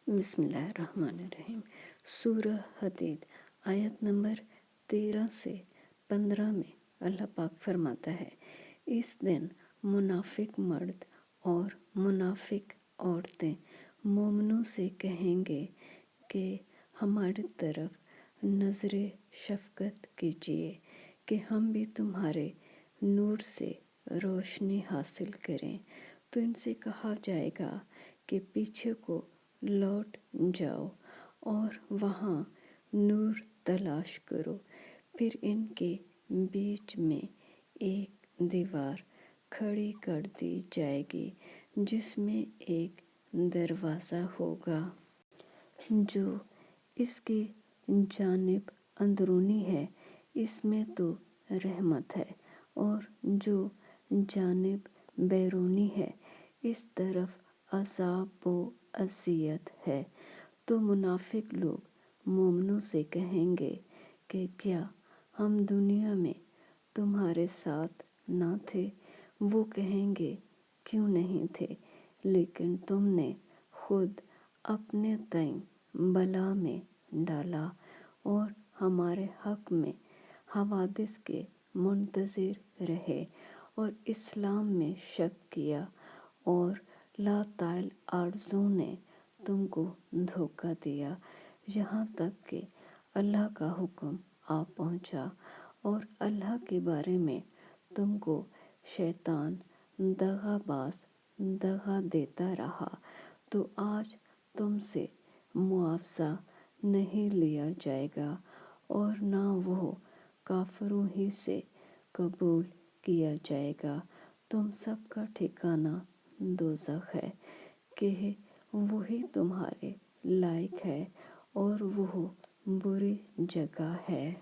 بسم اللہ الرحمن الرحیم۔ سورہ حدید آیت نمبر 13 سے 15 میں اللہ پاک فرماتا ہے، اس دن منافق مرد اور منافق عورتیں مومنوں سے کہیں گے کہ ہماری طرف نظر شفقت کیجیے کہ ہم بھی تمہارے نور سے روشنی حاصل کریں۔ تو ان سے کہا جائے گا کہ پیچھے کو لوٹ جاؤ اور وہاں نور تلاش کرو۔ پھر ان کے بیچ میں ایک دیوار کھڑی کر دی جائے گی جس میں ایک دروازہ ہوگا جو اس کی جانب اندرونی ہے، اس میں تو رحمت ہے، اور جو جانب بیرونی ہے اس طرف عذاب و اذیت ہے۔ تو منافق لوگ مومنوں سے کہیں گے کہ کیا ہم دنیا میں تمہارے ساتھ نہ تھے؟ وہ کہیں گے کیوں نہیں تھے، لیکن تم نے خود اپنے تئیں بلا میں ڈالا اور ہمارے حق میں حوادث کے منتظر رہے اور اسلام میں شک کیا، اور لاطائل آرزوں نے تم کو دھوکہ دیا، یہاں تک کہ اللہ کا حکم آ پہنچا اور اللہ کے بارے میں تم کو شیطان دغا باز دغا دیتا رہا۔ تو آج تم سے معاوضہ نہیں لیا جائے گا اور نہ وہ کافروں ہی سے قبول کیا جائے گا۔ تم سب کا ٹھکانہ دوزخ ہے کہ وہی تمہارے لائق ہے، اور وہ بری جگہ ہے۔